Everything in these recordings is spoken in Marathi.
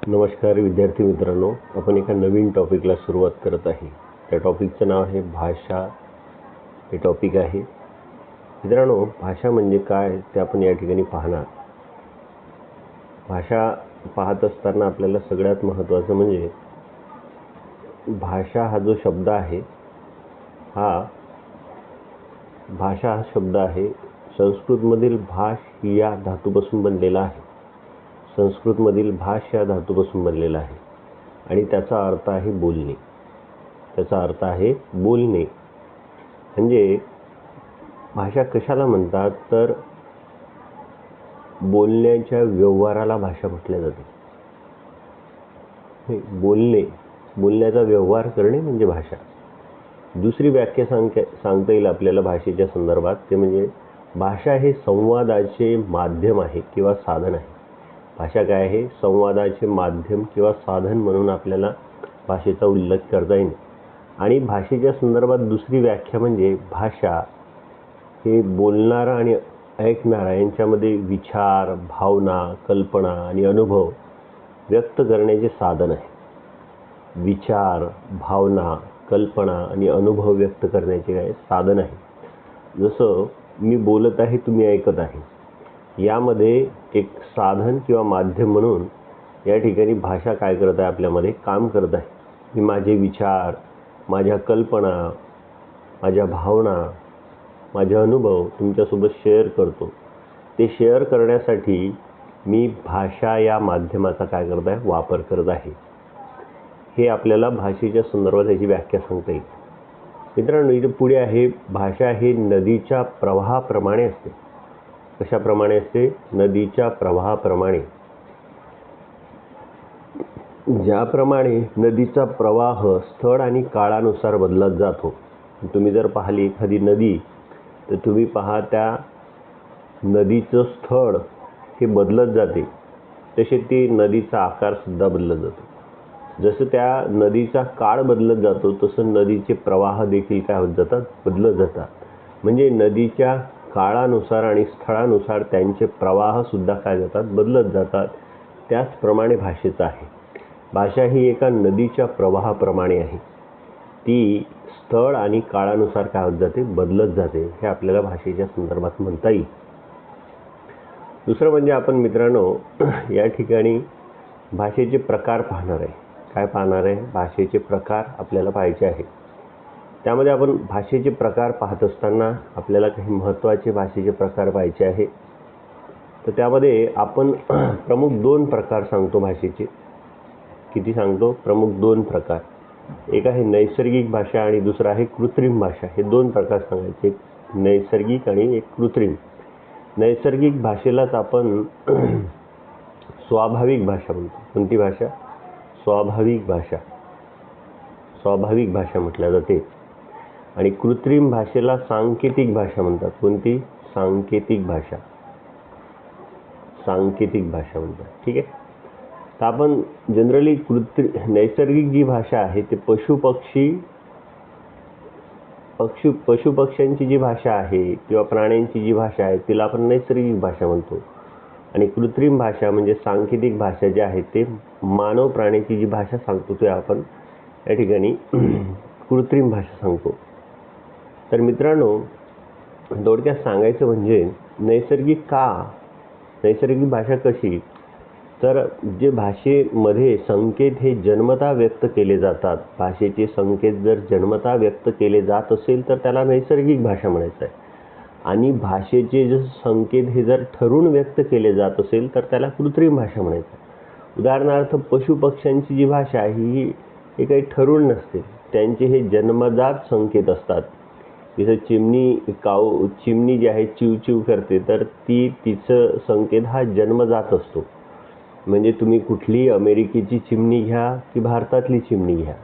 नमस्कार विद्यार्थी मित्रांनो, आपण एका नवीन टॉपिकला सुरुवात करत आहे. त्या टॉपिकचं नाव आहे भाषा. हे टॉपिक आहे मित्रांनो. भाषा म्हणजे काय ते आपण या ठिकाणी पाहणार. भाषा पाहत असताना आपल्याला सगळ्यात महत्त्वाचं म्हणजे भाषा हा जो शब्द आहे, भाषा हा शब्द आहे संस्कृतमधील भाष या धातूपासून बनलेला आहे. संस्कृतमधील भाष या धातूपासून बनलेला आहे आणि त्याचा अर्थ आहे बोलणे. त्याचा अर्थ आहे बोलणे. म्हणजे भाषा कशाला म्हणतात तर बोलण्याच्या व्यवहाराला भाषा म्हटले जाते. बोलण्याचा व्यवहार करणे म्हणजे भाषा. दुसरी व्याख्या सांगता येईल आपल्याला भाषेच्या संदर्भात, ते म्हणजे भाषा हे संवादाचे माध्यम आहे किंवा साधन आहे. भाषा काय आहे? संवादाचे माध्यम किंवा साधन म्हणून आपल्याला भाषेचा उल्लेख करता येईल. आणि भाषेच्या संदर्भात दुसरी व्याख्या म्हणजे भाषा हे बोलणारा आणि ऐकणारा यांच्यामध्ये विचार, भावना, कल्पना आणि अनुभव व्यक्त करण्याचे साधन आहे. विचार, भावना, कल्पना आणि अनुभव व्यक्त करण्याचे काय साधन आहे. जसं मी बोलत आहे, तुम्ही ऐकत आहे, यामध्ये एक साधन किंवा माध्यम म्हणून या ठिकाणी भाषा काय करत आहे? आपल्यामध्ये काम करत आहे. मी माझे विचार, माझ्या कल्पना, माझ्या भावना, माझे अनुभव तुमच्यासोबत शेअर करतो. ते शेअर करण्यासाठी मी भाषा या माध्यमाचा काय करत आहे? वापर करत आहे. हे आपल्याला भाषेच्या संदर्भात याची व्याख्या सांगता येईल. मित्रांनो, इथे पुढे आहे, भाषा हे नदीच्या प्रवाहाप्रमाणे असते. कशाप्रमाणे असते? नदीच्या प्रवाहाप्रमाणे. ज्याप्रमाणे नदीचा प्रवाह स्थळ आणि काळानुसार बदलत जातो. तुम्ही जर पाहिली एखादी नदी तर तुम्ही पहा त्या नदीचं स्थळ हे बदलत जाते, तसे ती नदीचा आकारसुद्धा बदलत जातो. जसं त्या नदीचा काळ बदलत जातो तसं नदीचे प्रवाह देखील काय होत जातात? बदलत जातात. म्हणजे नदीच्या काळानुसार आणि स्थळानुसार त्यांचे प्रवाहसुद्धा काय जातात? बदलत जातात. त्याचप्रमाणे भाषेचं आहे. भाषा ही एका नदीच्या प्रवाहाप्रमाणे आहे. ती स्थळ आणि काळानुसार काय होत जाते? बदलत जाते. हे आपल्याला भाषेच्या संदर्भात म्हणता येईल. दुसरं म्हणजे आपण मित्रांनो या ठिकाणी भाषेचे प्रकार पाहणार आहे. काय पाहणार आहे? भाषेचे प्रकार आपल्याला पाहायचे आहे. त्यामध्ये आपण भाषेचे प्रकार पाहत असताना आपल्याला काही महत्त्वाचे भाषेचे प्रकार पाहायचे आहे. तर त्यामध्ये आपण प्रमुख 2 प्रकार सांगतो भाषेचे. किती सांगतो? प्रमुख 2 प्रकार. एक आहे नैसर्गिक भाषा आणि दुसरा आहे कृत्रिम भाषा. हे 2 प्रकार सांगायचे, एक नैसर्गिक आणि एक कृत्रिम. नैसर्गिक भाषेलाच आपण स्वाभाविक भाषा म्हणतो. कोणती भाषा? स्वाभाविक भाषा. स्वाभाविक भाषा म्हटल्या जाते. आणि कृत्रिम भाषेला सांकेतिक भाषा म्हणतात. कोणती? सांकेतिक भाषा. सांकेतिक भाषा म्हणतात. ठीक आहे. तर आपण जनरली नैसर्गिक जी भाषा आहे ते पशुपक्ष्यांची जी भाषा आहे किंवा प्राण्यांची जी भाषा आहे तिला आपण नैसर्गिक भाषा म्हणतो. आणि कृत्रिम भाषा म्हणजे सांकेतिक भाषा जी आहे ते मानव प्राण्याची जी भाषा सांगतो ते आपण या ठिकाणी कृत्रिम भाषा सांगतो. तर मित्रांनो, थोडक्यात सांगायचं म्हणजे नैसर्गिक भाषा कशी? तर जे भाषेमध्ये संकेत हे जन्मतः व्यक्त केले जातात, भाषेचे संकेत जर जन्मतः व्यक्त केले जात असेल तर त्याला नैसर्गिक भाषा म्हणायचं आहे. आणि भाषेचे जे संकेत हे जर ठरून व्यक्त केले जात असेल तर त्याला कृत्रिम भाषा म्हणायचं आहे. उदाहरणार्थ पशुपक्ष्यांची जी भाषा आहे ही काही ठरून नसते. त्यांचे हे जन्मजात संकेत असतात. जसं चिमणी जी आहे चिवचिव करते तर तिचं संकेत हा जन्मजात असतो. म्हणजे तुम्ही कुठली अमेरिकेची चिमणी घ्या की भारतातली चिमणी घ्या,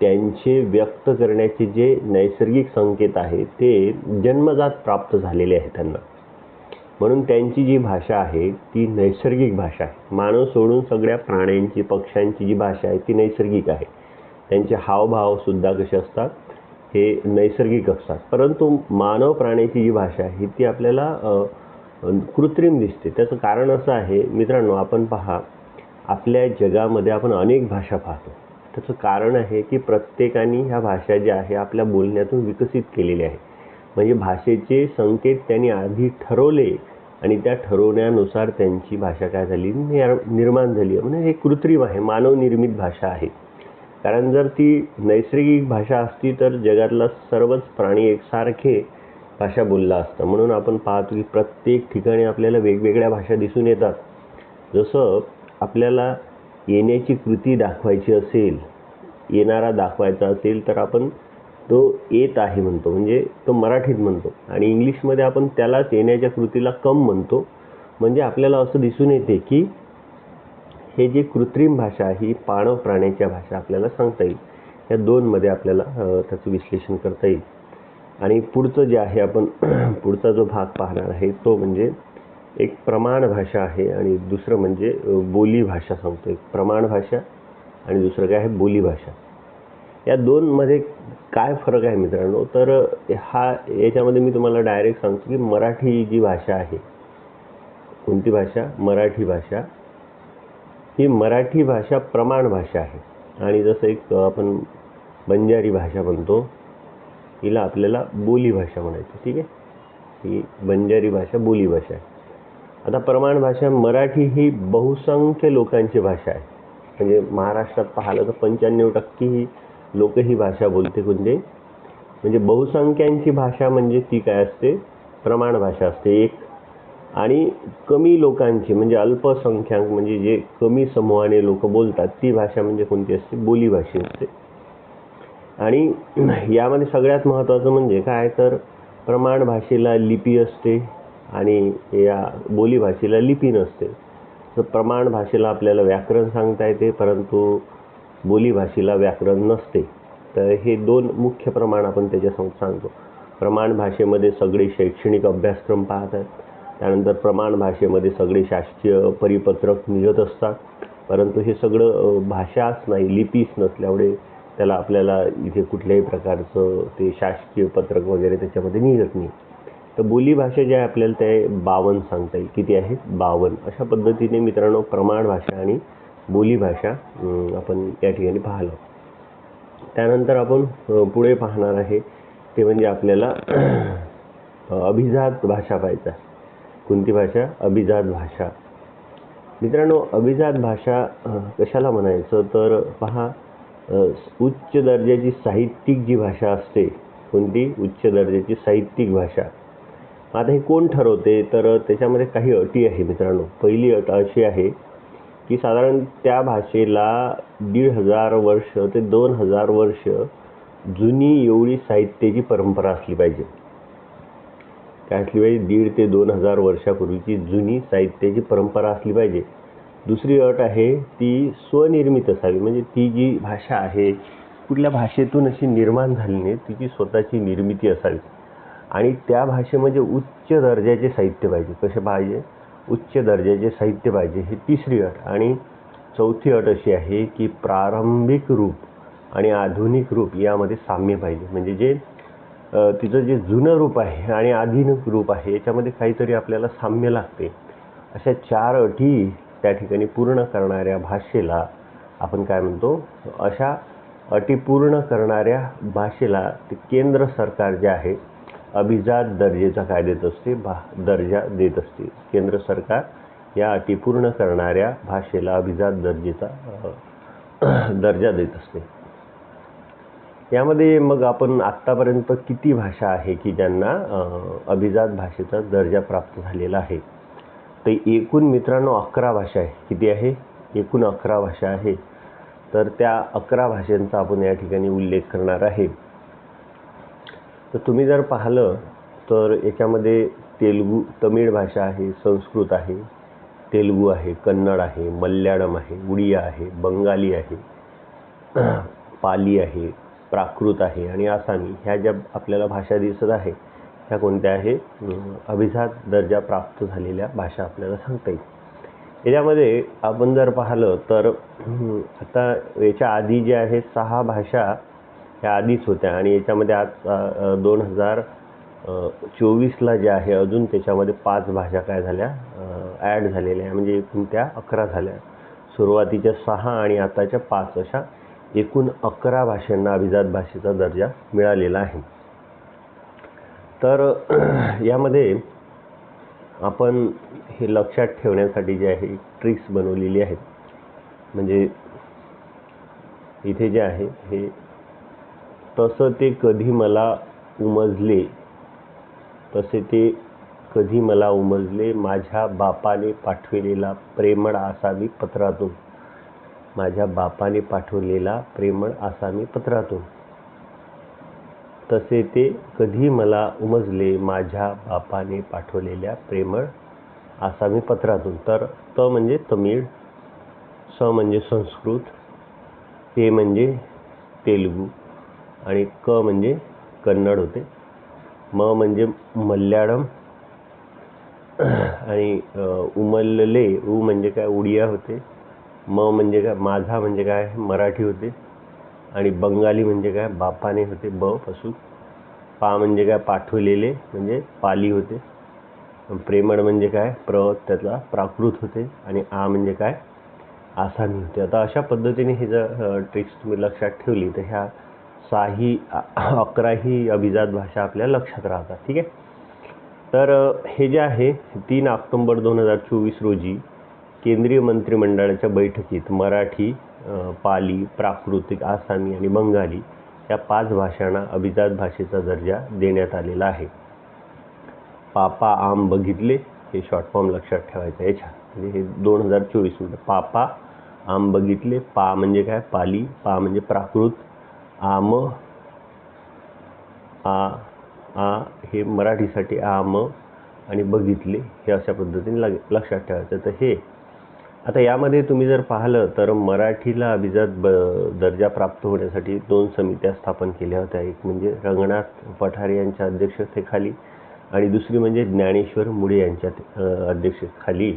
त्यांचे व्यक्त करण्याचे जे नैसर्गिक संकेत आहेत ते जन्मजात प्राप्त झालेले आहेत त्यांना. म्हणून त्यांची जी भाषा आहे ती नैसर्गिक भाषा आहे. मानव सोडून सगळ्या प्राण्यांची, पक्ष्यांची जी भाषा आहे ती नैसर्गिक आहे. त्यांचे हावभावसुद्धा कसे असतात? हे नैसर्गिक असतात. परंतु मानव प्राण्याची जी भाषा आहे ती आपल्याला कृत्रिम दिसते. त्याचं कारण असं आहे मित्रांनो, आपण पहा आपल्या जगामध्ये आपण अनेक भाषा पाहतो. त्याचं कारण आहे की प्रत्येकाने ह्या भाषा ज्या आहे आपल्या बोलण्यातून विकसित केलेल्या आहे. म्हणजे भाषेचे संकेत त्यांनी आधी ठरवले आणि त्या ठरवण्यानुसार त्यांची भाषा काय झाली, निर्माण झाली आहे. म्हणजे हे कृत्रिम आहे, मानवनिर्मित भाषा आहे. कारण जर ती नैसर्गिक भाषा असती तर जगातला सर्वच प्राणी एकसारखे भाषा बोलला असता. म्हणून आपण पाहतो की प्रत्येक ठिकाणी आपल्याला वेगवेगळ्या भाषा दिसून येतात. जसं आपल्याला येण्याची कृती दाखवायची असेल, येणारा दाखवायचा असेल तर आपण तो येत आहे म्हणतो, म्हणजे तो मराठीत म्हणतो. आणि इंग्लिशमध्ये आपण त्यालाच येण्याच्या कृतीला कम म्हणतो. म्हणजे आपल्याला असं दिसून येते की हे जे कृत्रिम भाषा आहे ही मानव प्राण्याच्या भाषा आपल्याला सांगता येईल. या दोनमध्ये आपल्याला त्याचं विश्लेषण करता येईल. आणि पुढचं जे आहे आपण पुढचा जो भाग पाहणार आहे तो म्हणजे एक प्रमाण भाषा आहे आणि दुसरं म्हणजे बोली भाषा सांगतो. एक प्रमाण भाषा आणि दुसरं काय आहे बोली भाषा. या दोनमध्ये काय फरक आहे मित्रांनो, तर याच्यामध्ये मी तुम्हाला डायरेक्ट सांगतो की मराठी जी भाषा आहे, कोणती भाषा, मराठी भाषा, ही मराठी भाषा प्रमाण भाषा आहे. आणि जसं एक आपण बंजारी भाषा म्हणतो, हिला आपल्याला बोली भाषा म्हणायची. ठीक आहे, ही बंजारी भाषा बोली भाषा आहे. आता प्रमाण भाषा मराठी ही बहुसंख्य लोकांची भाषा आहे. म्हणजे महाराष्ट्रात पाहिलं तर 95% ही लोक ही भाषा बोलते. कोणते, म्हणजे बहुसंख्यांची भाषा म्हणजे ती काय असते, प्रमाण भाषा असते एक. आणि कमी लोकांची म्हणजे अल्पसंख्याक म्हणजे जे कमी समूहाने लोक बोलतात ती भाषा म्हणजे कोणती असते, बोली भाषा असते. आणि यामध्ये सगळ्यात महत्त्वाचं म्हणजे काय, तर प्रमाण भाषेला लिपी असते आणि या बोली भाषेला लिपी नसते. तर प्रमाण भाषेला आपल्याला व्याकरण सांगता येते परंतु बोली भाषेला व्याकरण नसते. तर हे दोन मुख्य प्रमाण आपण त्याच्यासमोर सांगतो. प्रमाण भाषेमध्ये सगळे शैक्षणिक अभ्यासक्रम पाहतात. त्यानंतर प्रमाण भाषेमध्ये सगळे शासकीय परिपत्रक निघत असतात. परंतु हे सगळं भाषाच नाही, लिपीच नसल्यामुळे त्याला आपल्याला इथे कुठल्याही प्रकारचं ते शासकीय पत्रक वगैरे त्याच्यामध्ये निघत नाही. तर बोली भाषा जी आहे आपल्याला ते 52 सांगता येईल. किती आहे, 52. अशा पद्धतीने मित्रांनो प्रमाण भाषा आणि बोली भाषा आपण या ठिकाणी पाहिलं. त्यानंतर आपण पुढे पाहणार आहे ते म्हणजे आपल्याला अभिजात भाषा पाहायचा. कोणती भाषा, अभिजात भाषा. मित्रांनो अभिजात भाषा कशाला म्हणायचं, तर पहा उच्च दर्जाची साहित्यिक जी भाषा असते, कोणती, उच्च दर्जाची साहित्यिक भाषा. आता हे कोण ठरवते, तर त्याच्यामध्ये काही अटी आहे मित्रांनो. पहिली अट अशी आहे की साधारण त्या भाषेला 1500 वर्ष ते 2000 वर्ष जुनी एवढी साहित्याची परंपरा असली पाहिजे. काय असली पाहिजे, 1500 ते 2000 वर्षापूर्वीची जुनी साहित्याची परंपरा असली पाहिजे. दुसरी अट आहे ती स्वनिर्मित असावी. म्हणजे ती जी भाषा आहे कुठल्या भाषेतून अशी निर्माण झाली नाही, तिची स्वतःची निर्मिती असावी. आणि त्या भाषेमध्ये उच्च दर्जाचे साहित्य पाहिजे. कसे पाहिजे, उच्च दर्जाचे साहित्य पाहिजे. ही तिसरी अट. आणि चौथी अट अशी आहे की प्रारंभिक रूप आणि आधुनिक रूप यामध्ये साम्य पाहिजे. म्हणजे जे तिचं जे जुनं रूप आहे आणि आधुनिक रूप आहे याच्यामध्ये काहीतरी आपल्याला साम्य लागते. अशा 4 अटी त्या ठिकाणी पूर्ण करणाऱ्या भाषेला आपण काय म्हणतो, अशा अटी पूर्ण करणाऱ्या भाषेला ते केंद्र सरकार जे आहे अभिजात दर्जाचा काय देत असते, दर्जा देत असते. केंद्र सरकार या अटी पूर्ण करणाऱ्या भाषेला अभिजात दर्जाचा दर्जा देत असते. यामध्ये मग आपण आत्तापर्यंत किती भाषा आहे की ज्यांना अभिजात भाषेचा दर्जा प्राप्त झालेला आहे, तर एकूण मित्रांनो 11 भाषा आहे. किती आहे, एकूण 11 भाषा आहे. तर त्या 11 भाषांचा आपण या ठिकाणी उल्लेख करणार आहे. तर तुम्ही जर पाहिलं तर याच्यामध्ये तेलुगू, तमिळ भाषा आहे, संस्कृत आहे, तेलुगू आहे, कन्नड आहे, मल्याळम आहे, उडिया आहे, बंगाली आहे, पाली आहे, प्राकृत आहे आणि आसामी. ह्या ज्या आपल्याला भाषा दिसत आहे ह्या कोणत्या आहे, अभिजात दर्जा प्राप्त झालेल्या भाषा आपल्याला सांगता येईल. याच्यामध्ये आपण जर पाहिलं तर आता याच्या आधी जे आहे 6 भाषा ह्या आधीच होत्या आणि याच्यामध्ये आज 2024ला जे आहे अजून त्याच्यामध्ये 5 भाषा काय झाल्या, ॲड झालेल्या आहे. म्हणजे एकूण त्या 11 झाल्या. सुरुवातीच्या 6 आणि आताच्या 5 अशा एकूण 11 भाषांना अभिजात भाषेचा दर्जा मिळालेला आहे. तर यामध्ये आपण हे लक्षात ठेवण्यासाठी जे आहे ट्रिक्स बनवलेली आहेत. म्हणजे इथे जे आहे हे तसं ते कधी मला उमजले, तसे ते कधी मला उमजले माझ्या बापाने पाठविलेला प्रेमळ आसामी पत्रातून. माझ्या बापाने पाठवलेला प्रेमळ आसामी पत्रातून. तसे ते कधी मला उमजले माझ्या बापाने पाठवलेल्या प्रेमळ आसामी पत्रातून. तर त म्हणजे तमिळ, स म्हणजे संस्कृत, ते म्हणजे तेलुगू आणि क म्हणजे कन्नड होते. म म्हणजे मल्याळम आणि उमलले उ म्हणजे काय उडिया होते. म म्हणजे काय माझा म्हणजे काय मराठी होते. आणि बंगाली म्हणजे काय बापाने होते ब पासून. पा म्हणजे काय पाठवलेले म्हणजे पाली होते. प्रेमळ म्हणजे काय त्यातला प्राकृत होते. आणि आ म्हणजे काय आसामी होते. आता अशा पद्धतीने हे जर ट्रिक्स तुम्ही लक्षात ठेवली तर ह्या 11ही अभिजात भाषा आपल्या लक्षात राहतात. ठीक आहे. तर हे जे आहे 3 ऑक्टोबर 2024 रोजी केंद्रीय मंत्रिमंडळाच्या बैठकीत मराठी, पाली, प्राकृतिक, आसामी आणि बंगाली या 5 भाषांना अभिजात भाषेचा दर्जा देण्यात आलेला आहे. पापा आम बघितले हे शॉर्ट फॉर्म लक्षात ठेवायचं आहे याच्यात. म्हणजे हे 2024 मध्ये पापा आम बघितले. पा म्हणजे काय पाली, पा म्हणजे प्राकृत, आम आ हे मराठीसाठी आम आणि बघितले हे अशा पद्धतीने लक्षात ठेवायचं. तर हे आता यामध्ये तुम्ही जर पाहिलं तर मराठीला अभिजात दर्जा प्राप्त होण्यासाठी 2 समित्या स्थापन केल्या होत्या. एक म्हणजे रंगनाथ पठारे यांच्या अध्यक्षतेखाली आणि दुसरी म्हणजे ज्ञानेश्वर मुळे यांच्या अध्यक्षतेखाली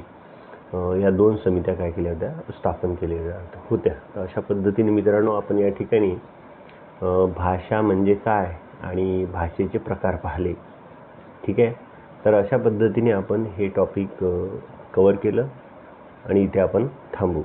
या 2 समित्या काय केल्या होत्या स्थापन केलेल्या होत्या. तर अशा पद्धतीने मित्रांनो आपण या ठिकाणी भाषा म्हणजे काय आणि भाषेचे प्रकार पाहिले. ठीक आहे. तर अशा पद्धतीने आपण हे टॉपिक कव्हर केलं आणि इथे आपण थांबू.